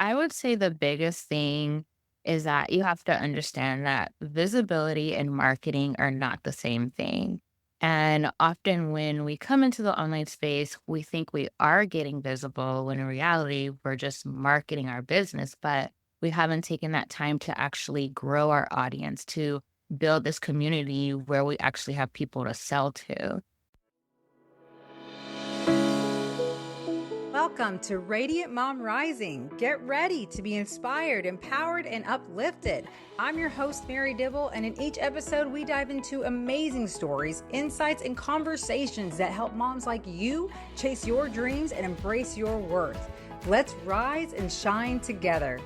I would say the biggest thing is that you have to understand that visibility and marketing are not the same thing. And often when we come into the online space, we think we are getting visible when in reality, we're just marketing our business, but we haven't taken that time to actually grow our audience, to build this community where we actually have people to sell to. Welcome to Radiant Mom Rising. Get ready to be inspired, empowered, and uplifted. I'm your host, Mary Dibble, and in each episode, we dive into amazing stories, insights, and conversations that help moms like you chase your dreams and embrace your worth. Let's rise and shine together.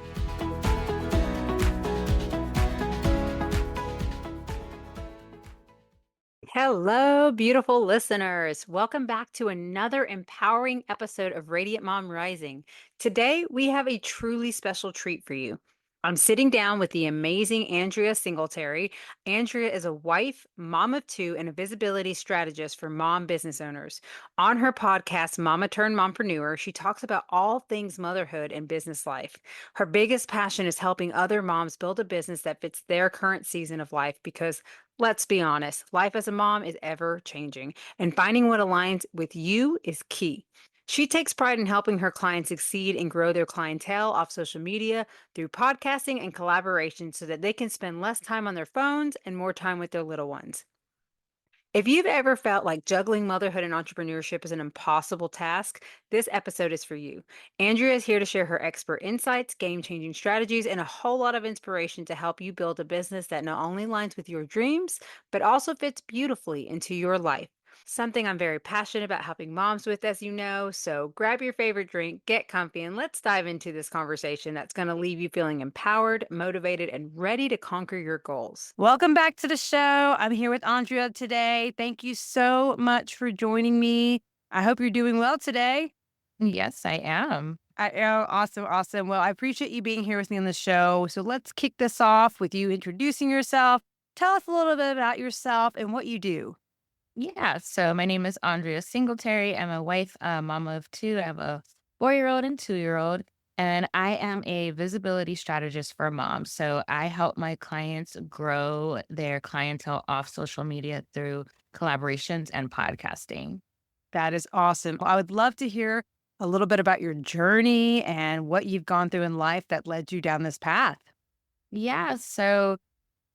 Hello, beautiful listeners. Welcome back to another empowering episode of Radiant Mom Rising. Today, we have a truly special treat for you. I'm sitting down with the amazing Andria Singletary. Andria is a wife, mom of two, and a visibility strategist for mom business owners. On her podcast, Mama Turned Mompreneur, she talks about all things motherhood and business life. Her biggest passion is helping other moms build a business that fits their current season of life because let's be honest, life as a mom is ever changing, and finding what aligns with you is key. She takes pride in helping her clients succeed and grow their clientele off social media through podcasting and collaboration so that they can spend less time on their phones and more time with their little ones. If you've ever felt like juggling motherhood and entrepreneurship is an impossible task, this episode is for you. Andrea is here to share her expert insights, game changing strategies, and a whole lot of inspiration to help you build a business that not only aligns with your dreams, but also fits beautifully into your life. Something I'm very passionate about helping moms with, as you know. So grab your favorite drink, get comfy, and let's dive into this conversation that's going to leave you feeling empowered, motivated, and ready to conquer your goals. Welcome back to the show. I'm here with Andrea today. Thank you so much for joining me. I hope you're doing well today. Yes, I am. I am awesome, awesome. Well, I appreciate you being here with me on the show. So let's kick this off with you introducing yourself. Tell us a little bit about yourself and what you do. Yeah. So my name is Andria Singletary. I'm a wife, mama of two. I have a 4-year-old and 2-year-old, and I am a visibility strategist for moms. So I help my clients grow their clientele off social media through collaborations and podcasting. That is awesome. I would love to hear a little bit about your journey and what you've gone through in life that led you down this path. Yeah. So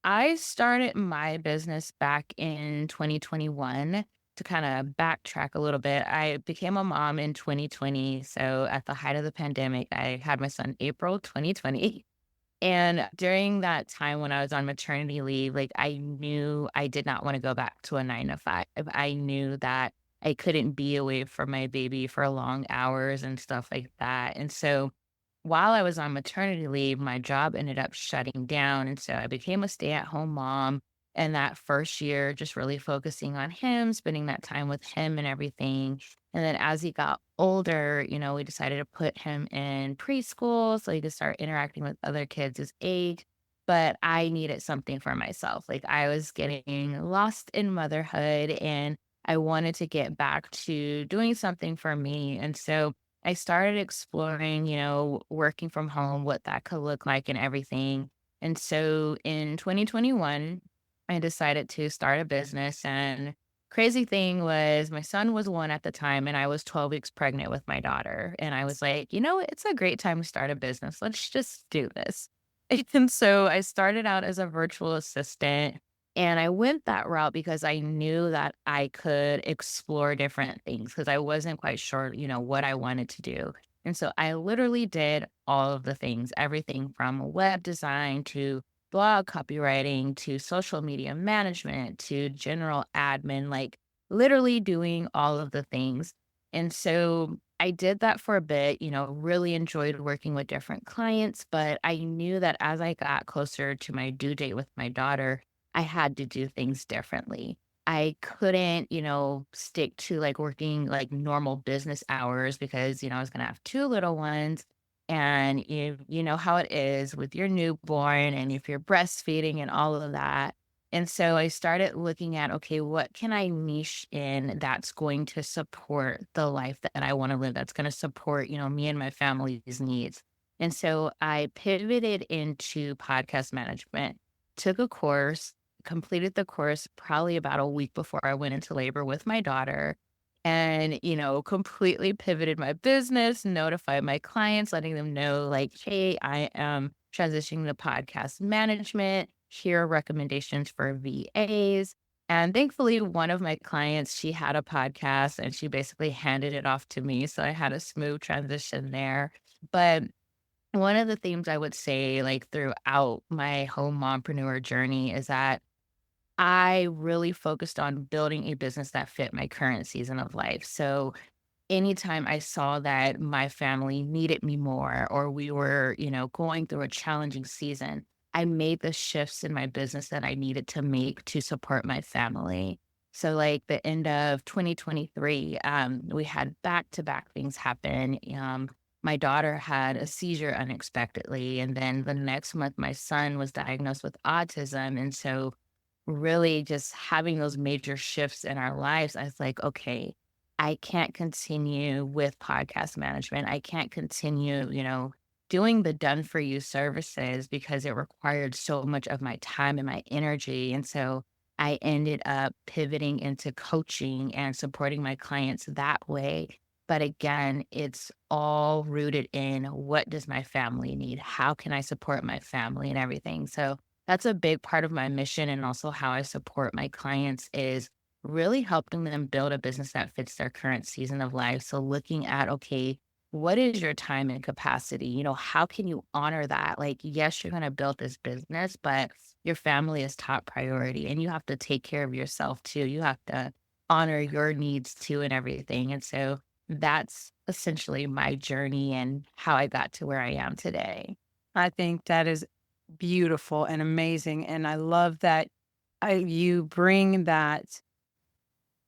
I started my business back in 2021. To kind of backtrack a little bit, I became a mom in 2020. So at the height of the pandemic, I had my son April 2020. And during that time when I was on maternity leave, like I knew I did not want to go back to a 9 to 5. I knew that I couldn't be away from my baby for long hours and stuff like that. And so while I was on maternity leave, my job ended up shutting down. And so I became a stay at home mom. And that first year, just really focusing on him, spending that time with him and everything. And then as he got older, we decided to put him in preschool so he could start interacting with other kids his age. But I needed something for myself. Like I was getting lost in motherhood and I wanted to get back to doing something for me. And so I started exploring, working from home, what that could look like and everything. And so in 2021, I decided to start a business. And crazy thing was my son was 1 at the time and I was 12 weeks pregnant with my daughter. And I was like, it's a great time to start a business. Let's just do this. And so I started out as a virtual assistant and I went that route because I knew that I could explore different things because I wasn't quite sure, what I wanted to do. And so I literally did all of the things, everything from web design to blog copywriting to social media management to general admin, like literally doing all of the things. And so I did that for a bit, really enjoyed working with different clients, but I knew that as I got closer to my due date with my daughter, I had to do things differently. I couldn't, stick to like working like normal business hours because, I was going to have 2 little ones. And you know how it is with your newborn and if you're breastfeeding and all of that. And so I started looking at, okay, what can I niche in that's going to support the life that I want to live, that's going to support, me and my family's needs. And so I pivoted into podcast management, took a course, completed the course probably about a week before I went into labor with my daughter. And, completely pivoted my business, notified my clients, letting them know, like, hey, I am transitioning to podcast management. Here are recommendations for VAs. And thankfully, one of my clients, she had a podcast and she basically handed it off to me. So I had a smooth transition there. But one of the themes I would say, like, throughout my whole mompreneur journey is that I really focused on building a business that fit my current season of life. So anytime I saw that my family needed me more or we were, going through a challenging season, I made the shifts in my business that I needed to make to support my family. So, like the end of 2023, we had back to back things happen. My daughter had a seizure unexpectedly. And then the next month, my son was diagnosed with autism. And so, really just having those major shifts in our lives, I was like, okay, I can't continue with podcast management. I can't continue, doing the done for you services because it required so much of my time and my energy. And so I ended up pivoting into coaching and supporting my clients that way. But again, it's all rooted in what does my family need? How can I support my family and everything? So that's a big part of my mission and also how I support my clients is really helping them build a business that fits their current season of life. So looking at, okay, what is your time and capacity? How can you honor that? Like, yes, you're going to build this business, but your family is top priority and you have to take care of yourself too. You have to honor your needs too and everything. And so that's essentially my journey and how I got to where I am today. I think that is beautiful and amazing. And I love that you bring that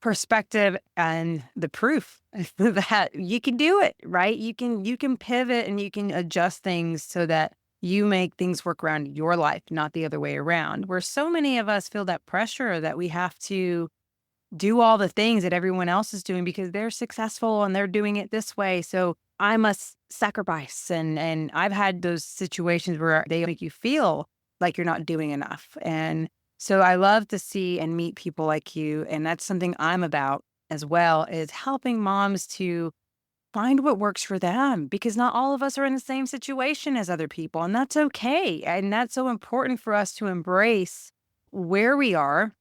perspective and the proof that you can do it, right? You can pivot and you can adjust things so that you make things work around your life, not the other way around. Where so many of us feel that pressure that we have to do all the things that everyone else is doing because they're successful and they're doing it this way. So I must sacrifice. And I've had those situations where they make you feel like you're not doing enough. And so I love to see and meet people like you. And that's something I'm about as well, is helping moms to find what works for them because not all of us are in the same situation as other people. And that's okay. And that's so important for us to embrace where we are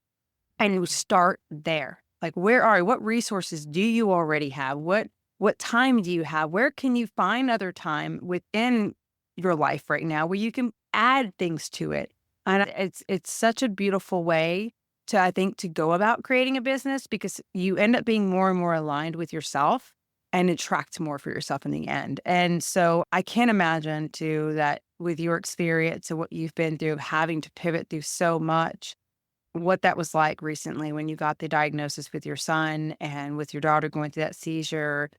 and you start there. Like, where are you? What resources do you already have? What time do you have? Where can you find other time within your life right now where you can add things to it? And it's such a beautiful way to, I think, to go about creating a business because you end up being more and more aligned with yourself and attract more for yourself in the end. And so I can't imagine too that with your experience and what you've been through, having to pivot through so much, what that was like recently when you got the diagnosis with your son and with your daughter going through that seizure.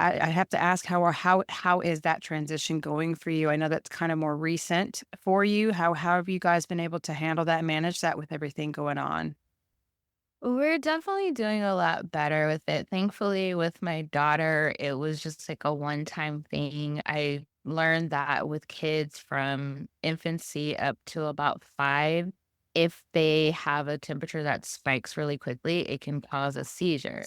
I have to ask how is that transition going for you? I know that's kind of more recent for you. How have you guys been able to handle that, manage that with everything going on? We're definitely doing a lot better with it. Thankfully, with my daughter, it was just like a one time thing. I learned that with kids from infancy up to about 5, if they have a temperature that spikes really quickly, it can cause a seizure.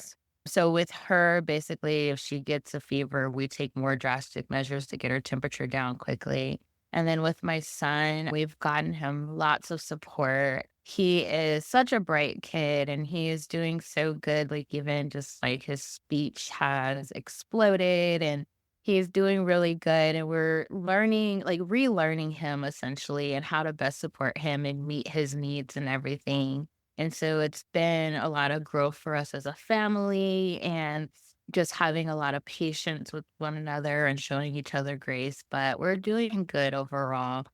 So, with her, basically, if she gets a fever, we take more drastic measures to get her temperature down quickly. And then with my son, we've gotten him lots of support. He is such a bright kid and he is doing so good. Like, even just like his speech has exploded and he's doing really good. And we're learning, like, relearning him essentially and how to best support him and meet his needs and everything. And so it's been a lot of growth for us as a family and just having a lot of patience with one another and showing each other grace. But we're doing good overall,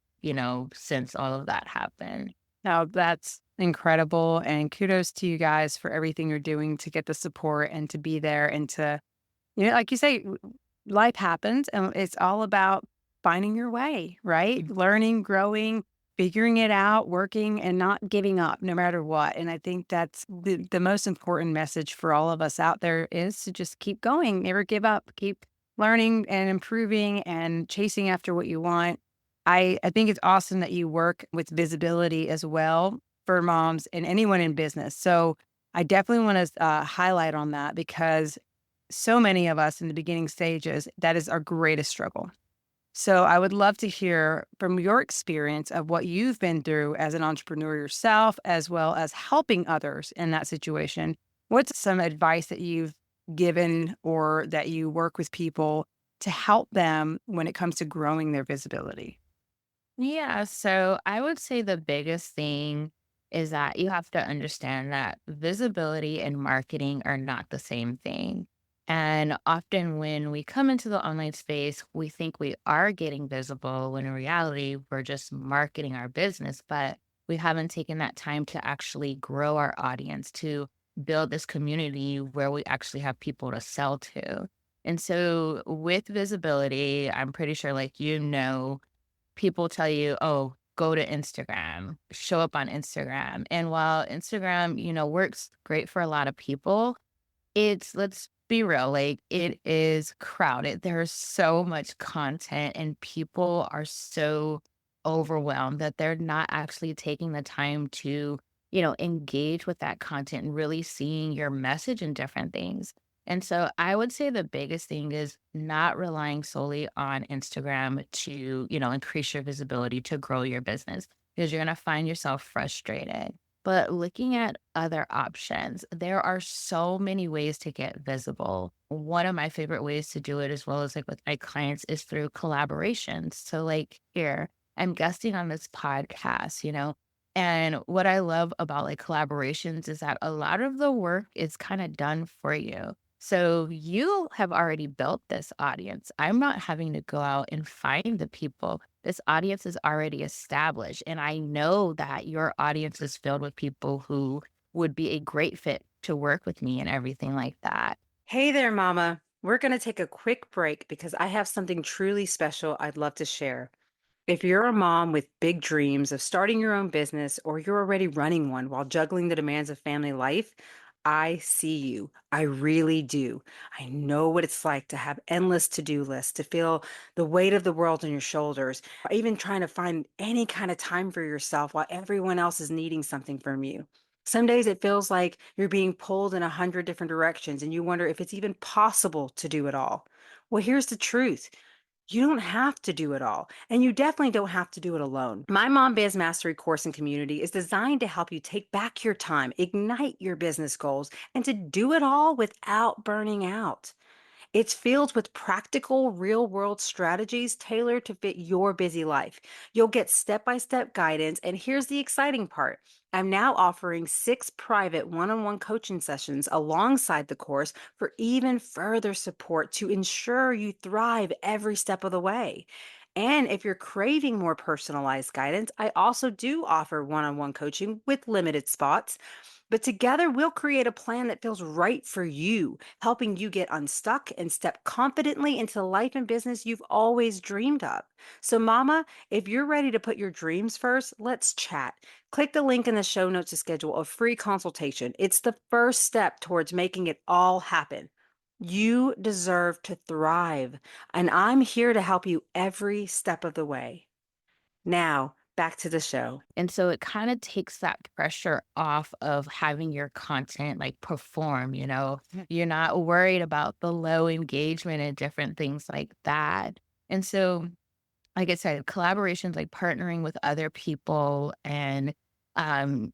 since all of that happened. Now, that's incredible. And kudos to you guys for everything you're doing to get the support and to be there and to, like you say, life happens and it's all about finding your way, right? Learning, growing, figuring it out, working, and not giving up no matter what. And I think that's the most important message for all of us out there is to just keep going, never give up, keep learning and improving and chasing after what you want. I think it's awesome that you work with visibility as well for moms and anyone in business. So I definitely want to highlight on that because so many of us in the beginning stages, that is our greatest struggle. So I would love to hear from your experience of what you've been through as an entrepreneur yourself, as well as helping others in that situation. What's some advice that you've given or that you work with people to help them when it comes to growing their visibility? Yeah, so I would say the biggest thing is that you have to understand that visibility and marketing are not the same thing. And often when we come into the online space, we think we are getting visible when in reality, we're just marketing our business, but we haven't taken that time to actually grow our audience, to build this community where we actually have people to sell to. And so with visibility, I'm pretty sure people tell you, "Oh, go to Instagram, show up on Instagram." And while Instagram, works great for a lot of people, let's be real, like it is crowded. There's so much content and people are so overwhelmed that they're not actually taking the time to, engage with that content and really seeing your message and different things. And so I would say the biggest thing is not relying solely on Instagram to, increase your visibility to grow your business because you're going to find yourself frustrated. But looking at other options, there are so many ways to get visible. One of my favorite ways to do it, as well as like with my clients, is through collaborations. So, like here, I'm guesting on this podcast, and what I love about like collaborations is that a lot of the work is kind of done for you. So you have already built this audience. I'm not having to go out and find the people. This audience is already established. And I know that your audience is filled with people who would be a great fit to work with me and everything like that. Hey there, Mama. We're going to take a quick break because I have something truly special I'd love to share. If you're a mom with big dreams of starting your own business or you're already running one while juggling the demands of family life, I see you. I really do. I know what it's like to have endless to-do lists, to feel the weight of the world on your shoulders, or even trying to find any kind of time for yourself while everyone else is needing something from you. Some days it feels like you're being pulled in 100 different directions and you wonder if it's even possible to do it all. Well, here's the truth. You don't have to do it all, and you definitely don't have to do it alone. My Mom Biz Mastery course and community is designed to help you take back your time, ignite your business goals, and to do it all without burning out. It's filled with practical, real world strategies tailored to fit your busy life. You'll get step by step guidance. And here's the exciting part, I'm now offering 6 private one on one coaching sessions alongside the course for even further support to ensure you thrive every step of the way. And if you're craving more personalized guidance, I also do offer one on one coaching with limited spots. But together, we'll create a plan that feels right for you, helping you get unstuck and step confidently into the life and business you've always dreamed of. So, Mama, if you're ready to put your dreams first, let's chat. Click the link in the show notes to schedule a free consultation. It's the first step towards making it all happen. You deserve to thrive, and I'm here to help you every step of the way. Now, back to the show. And so it kind of takes that pressure off of having your content like perform. You're not worried about the low engagement and different things like that. And so like I said, collaborations, like partnering with other people, and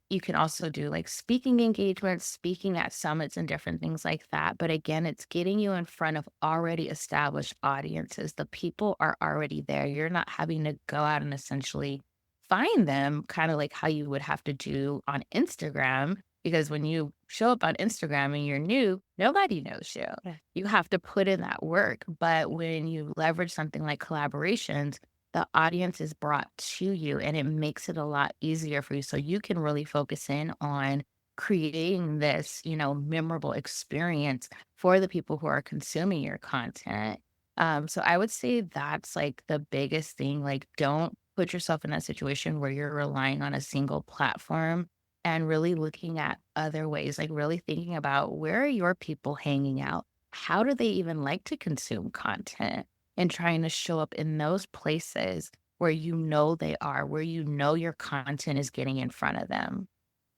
you can also do like speaking engagements, speaking at summits and different things like that. But again, it's getting you in front of already established audiences. The people are already there. You're not having to go out and essentially find them, kind of like how you would have to do on Instagram. Because when you show up on Instagram and you're new, nobody knows you. Yeah. You have to put in that work. But when you leverage something like collaborations, the audience is brought to you and it makes it a lot easier for you. So you can really focus in on creating this, memorable experience for the people who are consuming your content. So I would say that's like the biggest thing. Like, don't put yourself in that situation where you're relying on a single platform and really looking at other ways, like really thinking about where are your people hanging out? how do they even like to consume content, and trying to show up in those places where they are, where your content is getting in front of them.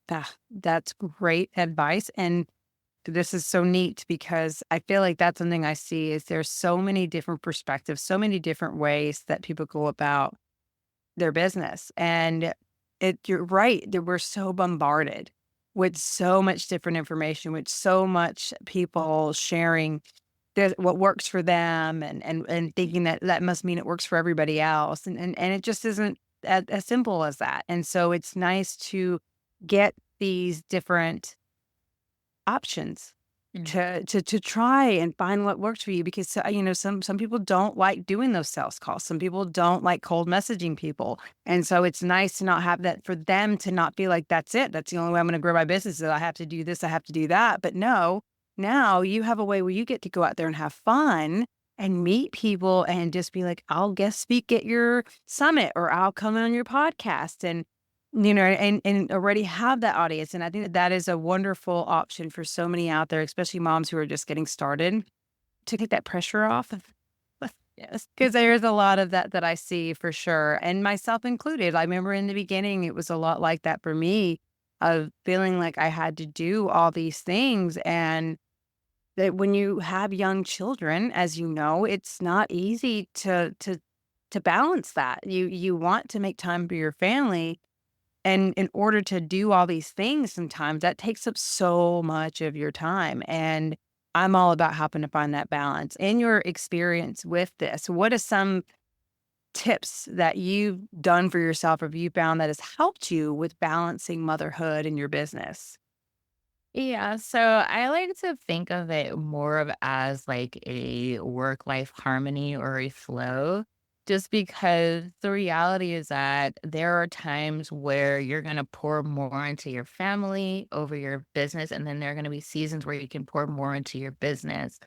That's great advice. And this is so neat because I feel like that's something I see is there's so many different perspectives, so many different ways that people go about their business. And you're right that we're so bombarded with so much different information, with so much people sharing what works for them and thinking that that must mean it works for everybody else. And it just isn't as simple as that. And so it's nice to get these different options Mm. to try and find what works for you because some people don't like doing those sales calls. Some people don't like cold messaging people. And so it's nice to not have that, for them to not feel like that's it. That's the only way I'm going to grow my business, is I have to do this, I have to do that. But no, now you have a way where you get to go out there and have fun and meet people and just be like, I'll guest speak at your summit, or I'll come on your podcast, and already have that audience. And I think that that is a wonderful option for so many out there, especially moms who are just getting started, to take that pressure off. Yes, because there's a lot of that I see for sure, and myself included. I remember in the beginning, it was a lot like that for me, of feeling like I had to do all these things. And that when you have young children, as you know, it's not easy to balance that. You want to make time for your family, and in order to do all these things, sometimes that takes up so much of your time. And I'm all about helping to find that balance. In your experience with this, what are some tips that you've done for yourself, or you found that has helped you with balancing motherhood and your business? Yeah, so I like to think of it more of as like a work-life harmony or a flow, just because the reality is that there are times where you're going to pour more into your family over your business, and then there are going to be seasons where you can pour more into your business.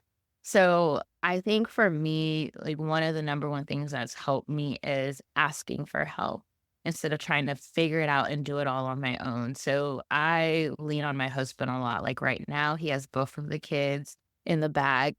So I think for me, like one of the number one things that's helped me is asking for help instead of trying to figure it out and do it all on my own. So I lean on my husband a lot. Like right now, he has both of the kids in the bag,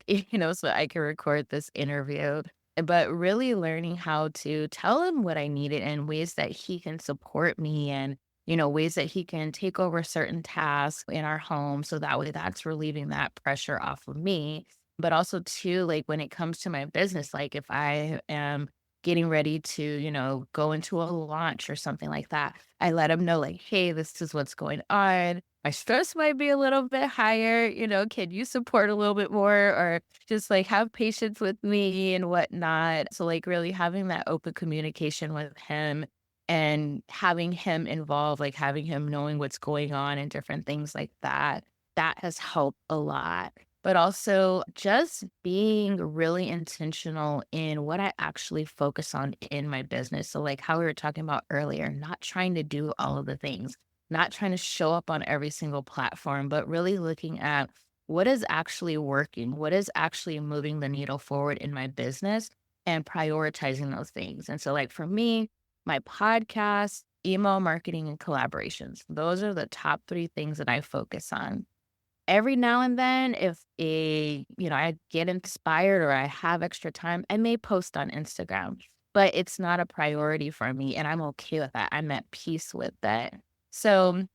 so I can record this interview. But really learning how to tell him what I needed and ways that he can support me, and, ways that he can take over certain tasks in our home. So that way that's relieving that pressure off of me. But also, too, like when it comes to my business, like if I am getting ready to, go into a launch or something like that, I let them know, like, hey, this is what's going on. My stress might be a little bit higher. Can you support a little bit more, or just like have patience with me and whatnot? So, like, really having that open communication with him and having him involved, like having him knowing what's going on and different things like that, that has helped a lot. But also just being really intentional in what I actually focus on in my business. So, like how we were talking about earlier, not trying to do all of the things, not trying to show up on every single platform, but really looking at what is actually working, what is actually moving the needle forward in my business, and prioritizing those things. And so, like for me, my podcast, email marketing, and collaborations, those are the top three things that I focus on. Every now and then, if I get inspired or I have extra time, I may post on Instagram, but it's not a priority for me, and I'm okay with that. I'm at peace with that. So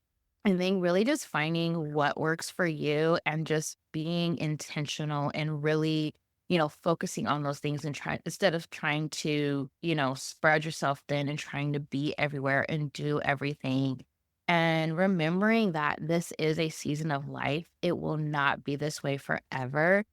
I think really just finding what works for you and just being intentional and really, focusing on those things, and try instead of trying to, spread yourself thin and trying to be everywhere and do everything, and remembering that this is a season of life. It will not be this way forever.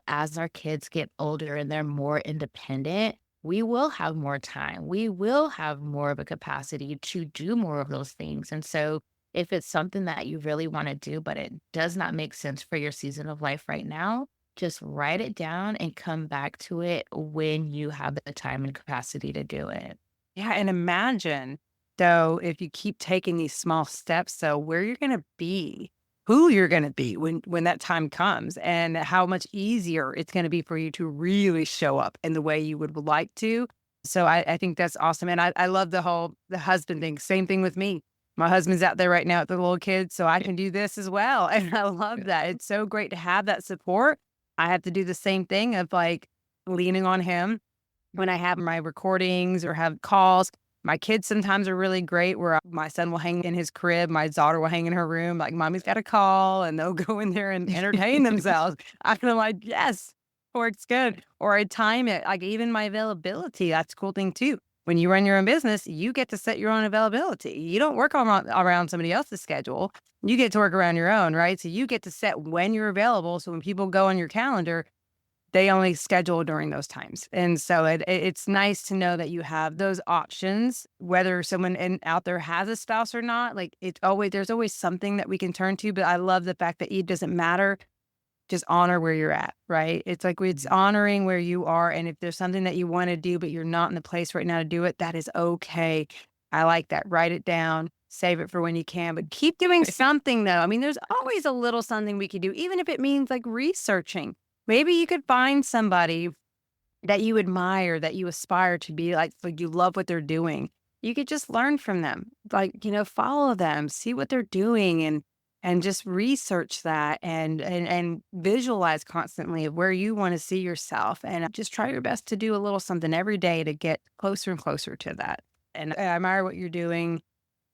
As our kids get older and they're more independent, we will have more time. We will have more of a capacity to do more of those things. And so, if it's something that you really want to do, but it does not make sense for your season of life right now, just write it down and come back to it when you have the time and capacity to do it. Yeah, and imagine, though, if you keep taking these small steps, so where you're gonna be, who you're gonna be when that time comes, and how much easier it's gonna be for you to really show up in the way you would like to. So I think that's awesome, and I love the husband thing. Same thing with me. My husband's out there right now with the little kids, so I can do this as well, and I love that. It's so great to have that support, I have to do the same thing of like leaning on him when I have my recordings or have calls. My kids sometimes are really great where my son will hang in his crib, my daughter will hang in her room, like mommy's got a call and they'll go in there and entertain themselves. I feel like, yes, works good. Or I time it, like even my availability. That's a cool thing too. When you run your own business, you get to set your own availability. You don't work around somebody else's schedule. You get to work around your own, right? So you get to set when you're available. So when people go on your calendar, they only schedule during those times. And so it's nice to know that you have those options, whether someone out there has a spouse or not. Like there's always something that we can turn to. But I love the fact that it doesn't matter. Just honor where you're at, right? It's like it's honoring where you are. And if there's something that you want to do, but you're not in the place right now to do it, that is okay. I like that. Write it down, save it for when you can, but keep doing something though. I mean, there's always a little something we could do, even if it means like researching. Maybe you could find somebody that you admire, that you aspire to be like you love what they're doing. You could just learn from them, like, follow them, see what they're doing and just research that and visualize constantly of where you want to see yourself and just try your best to do a little something every day to get closer and closer to that. And I admire what you're doing.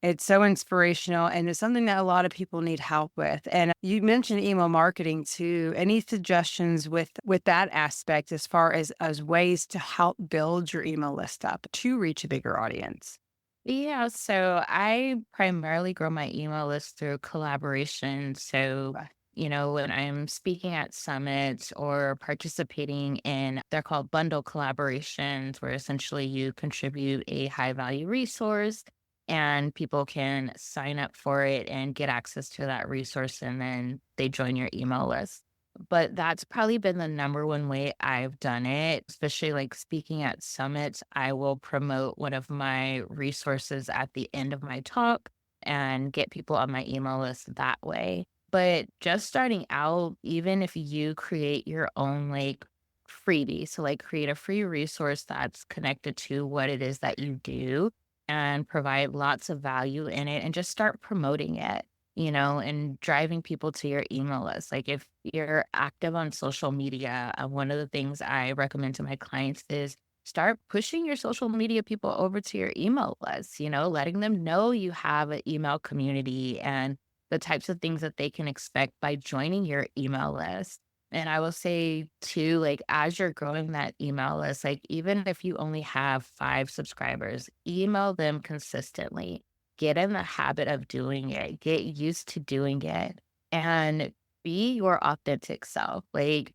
It's so inspirational, and it's something that a lot of people need help with. And you mentioned email marketing too. Any suggestions with that aspect as far as ways to help build your email list up to reach a bigger audience? Yeah, so I primarily grow my email list through collaboration. So, Right. when I'm speaking at summits or participating in, they're called bundle collaborations, where essentially you contribute a high value resource and people can sign up for it and get access to that resource. And then they join your email list. But that's probably been the number one way I've done it, especially like speaking at summits. I will promote one of my resources at the end of my talk and get people on my email list that way. But just starting out, even if you create your own like freebie, so like create a free resource that's connected to what it is that you do and provide lots of value in it and just start promoting it, and driving people to your email list. Like if you're active on social media, one of the things I recommend to my clients is start pushing your social media people over to your email list, letting them know you have an email community and the types of things that they can expect by joining your email list. And I will say too, like as you're growing that email list, like even if you only have 5 subscribers, email them consistently. Get in the habit of doing it, get used to doing it, and be your authentic self. Like,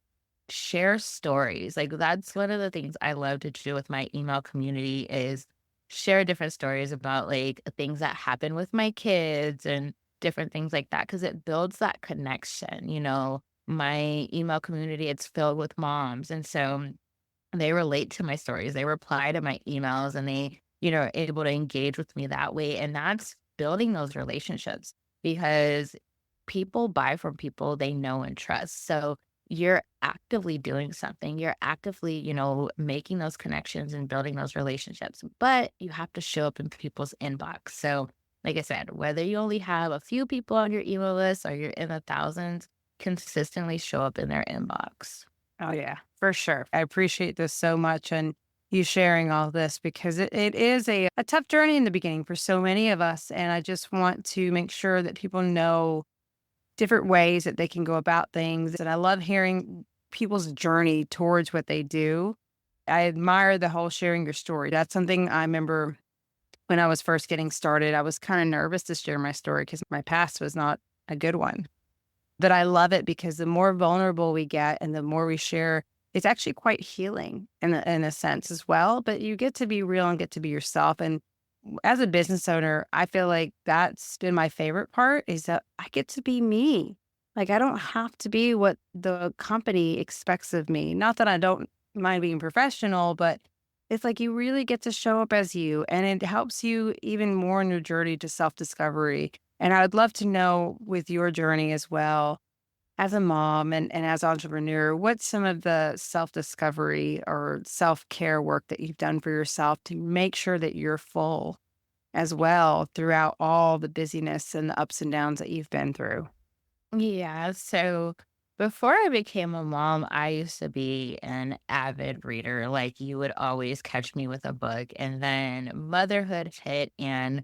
share stories. Like, that's one of the things I love to do with my email community is share different stories about, like, things that happen with my kids and different things like that because it builds that connection, My email community, it's filled with moms, and so they relate to my stories. They reply to my emails and they, are able to engage with me that way. And that's building those relationships because people buy from people they know and trust. So you're actively doing something. You're actively, making those connections and building those relationships, but you have to show up in people's inbox. So, like I said, whether you only have a few people on your email list or you're in the thousands, consistently show up in their inbox. Oh, yeah, for sure. I appreciate this so much and you sharing all this because it is a tough journey in the beginning for so many of us. And I just want to make sure that people know different ways that they can go about things. And I love hearing people's journey towards what they do. I admire the whole sharing your story. That's something I remember when I was first getting started. I was kind of nervous to share my story because my past was not a good one. But I love it because the more vulnerable we get and the more we share, it's actually quite healing in a sense as well. But you get to be real and get to be yourself. And as a business owner, I feel like that's been my favorite part is that I get to be me. Like I don't have to be what the company expects of me. Not that I don't mind being professional, but it's like you really get to show up as you and it helps you even more in your journey to self-discovery. And I would love to know with your journey as well, as a mom and as entrepreneur, what's some of the self-discovery or self-care work that you've done for yourself to make sure that you're full as well throughout all the busyness and the ups and downs that you've been through? Yeah. So Before I became a mom, I used to be an avid reader. Like, you would always catch me with a book. And then motherhood hit, and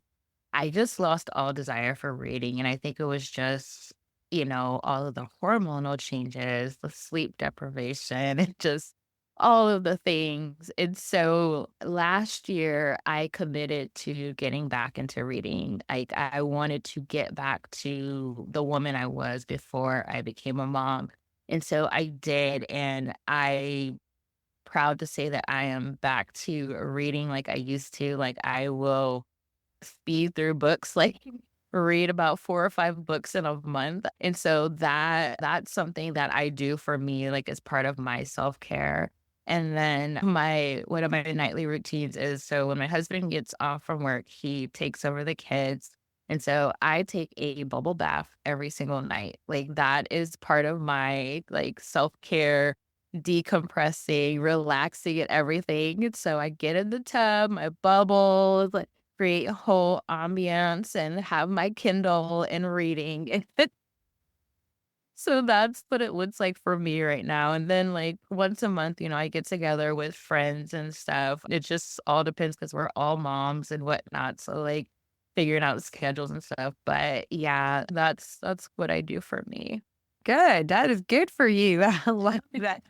I just lost all desire for reading. And I think it was just, all of the hormonal changes, the sleep deprivation, and just all of the things. And so last year, I committed to getting back into reading. I wanted to get back to the woman I was before I became a mom. And so I did. And I proud to say that I am back to reading like I used to. Like, I will speed through books, like read about 4 or 5 books in a month. And so that's something that I do for me, like, as part of my self-care. And then my one of my nightly routines is, so when my husband gets off from work, he takes over the kids. And so I take a bubble bath every single night. Like, that is part of my, like, self-care, decompressing, relaxing and everything. And so I get in the tub, I bubble, create a whole ambiance and have my Kindle and reading. So that's what it looks like for me right now. And then, like, once a month, I get together with friends and stuff. It just all depends because we're all moms and whatnot. So, like, figuring out schedules and stuff. But yeah, that's what I do for me. Good. That is good for you. I love that.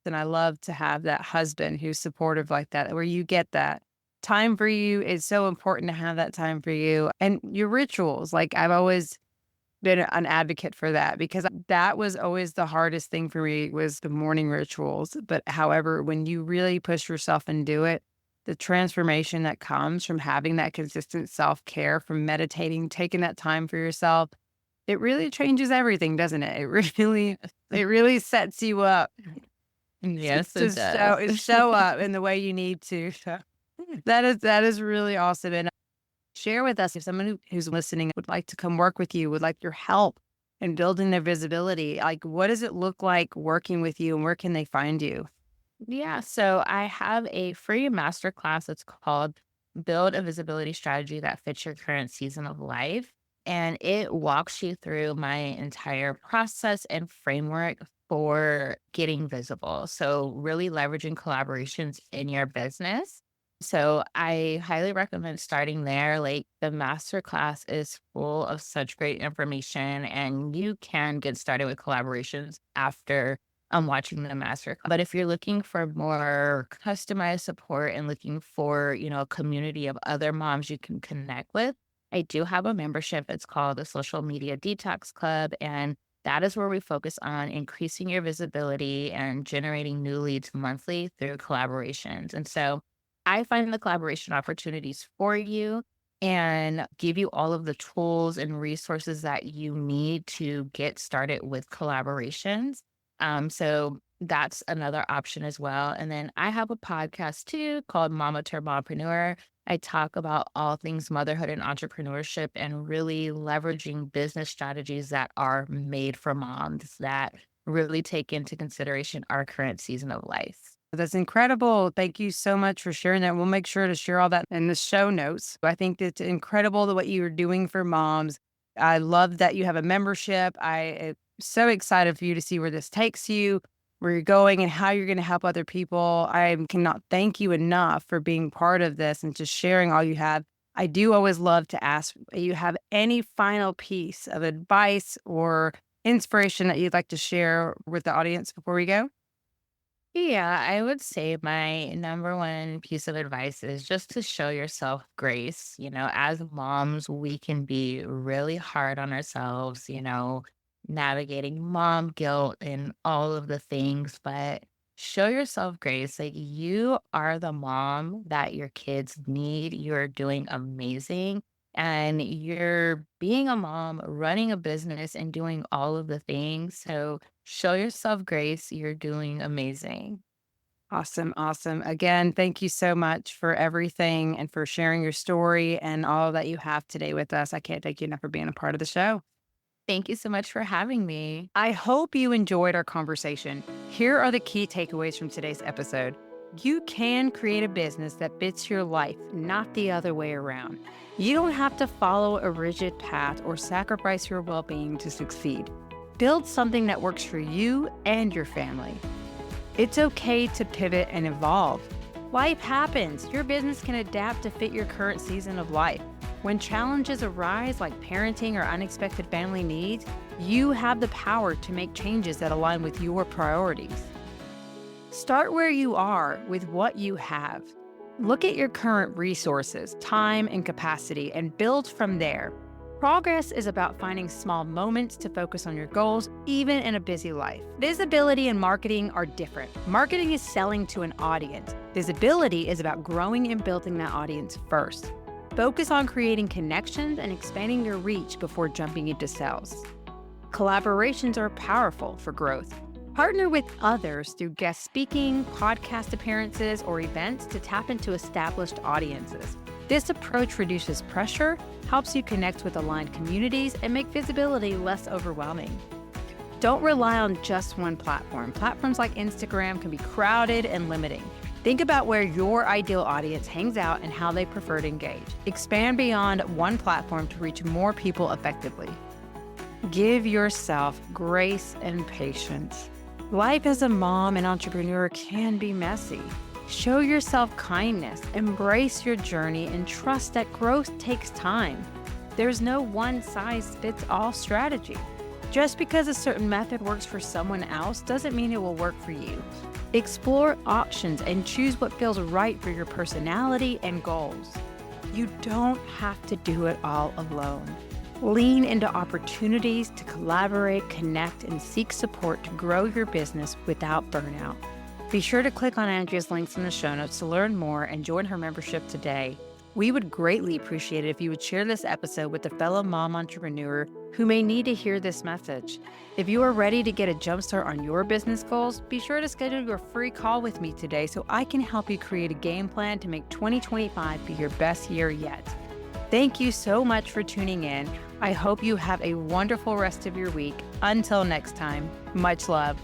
And I love to have that husband who's supportive like that, where you get that time for you. Is so important to have that time for you and your rituals. Like, I've always been an advocate for that because that was always the hardest thing for me was the morning rituals. But however, when you really push yourself and do it, the transformation that comes from having that consistent self-care, from meditating, taking that time for yourself, it really changes everything, doesn't it? It really sets you up Yes, to it does. show up in the way you need to. So that is really awesome. And share with us if someone who's listening would like to come work with you, would like your help in building their visibility. Like, what does it look like working with you, and where can they find you? Yeah, so I have a free masterclass that's called Build a Visibility Strategy That Fits Your Current Season of Life. And it walks you through my entire process and framework for getting visible. So, really leveraging collaborations in your business. So, I highly recommend starting there. Like, the masterclass is full of such great information, and you can get started with collaborations after watching the master. But if you're looking for more customized support and looking for, a community of other moms you can connect with, I do have a membership. It's called the Social Media Detox Club. And that is where we focus on increasing your visibility and generating new leads monthly through collaborations. And so I find the collaboration opportunities for you and give you all of the tools and resources that you need to get started with collaborations. So that's another option as well. And then I have a podcast too called Mama Turned Mompreneur. I talk about all things motherhood and entrepreneurship and really leveraging business strategies that are made for moms that really take into consideration our current season of life. That's incredible. Thank you so much for sharing that. We'll make sure to share all that in the show notes. I think it's incredible what you're doing for moms. I love that you have a membership. I am so excited for you to see where this takes you, where you're going, and how you're going to help other people. I cannot thank you enough for being part of this and just sharing all you have. I do always love to ask, you have any final piece of advice or inspiration that you'd like to share with the audience before we go? Yeah, I would say my number one piece of advice is just to show yourself grace. As moms, we can be really hard on ourselves, navigating mom guilt and all of the things, but show yourself grace. Like, you are the mom that your kids need. You're doing amazing. And you're being a mom, running a business, and doing all of the things. So show yourself grace. You're doing amazing. Awesome. Awesome. Again, thank you so much for everything and for sharing your story and all that you have today with us. I can't thank you enough for being a part of the show. Thank you so much for having me. I hope you enjoyed our conversation. Here are the key takeaways from today's episode. You can create a business that fits your life, not the other way around. You don't have to follow a rigid path or sacrifice your well being to succeed. Build something that works for you and your family. It's okay to pivot and evolve. Life happens. Your business can adapt to fit your current season of life. When challenges arise, like parenting or unexpected family needs, you have the power to make changes that align with your priorities. Start where you are with what you have. Look at your current resources, time, and capacity, and build from there. Progress is about finding small moments to focus on your goals, even in a busy life. Visibility and marketing are different. Marketing is selling to an audience. Visibility is about growing and building that audience first. Focus on creating connections and expanding your reach before jumping into sales. Collaborations are powerful for growth. Partner with others through guest speaking, podcast appearances, or events to tap into established audiences. This approach reduces pressure, helps you connect with aligned communities, and make visibility less overwhelming. Don't rely on just one platform. Platforms like Instagram can be crowded and limiting. Think about where your ideal audience hangs out and how they prefer to engage. Expand beyond one platform to reach more people effectively. Give yourself grace and patience. Life as a mom and entrepreneur can be messy. Show yourself kindness, embrace your journey, and trust that growth takes time. There's no one-size-fits-all strategy. Just because a certain method works for someone else doesn't mean it will work for you. Explore options and choose what feels right for your personality and goals. You don't have to do it all alone. Lean into opportunities to collaborate, connect, and seek support to grow your business without burnout. Be sure to click on Andria's links in the show notes to learn more and join her membership today. We would greatly appreciate it if you would share this episode with a fellow mom entrepreneur who may need to hear this message. If you are ready to get a jumpstart on your business goals, be sure to schedule your free call with me today so I can help you create a game plan to make 2025 be your best year yet. Thank you so much for tuning in. I hope you have a wonderful rest of your week. Until next time, much love.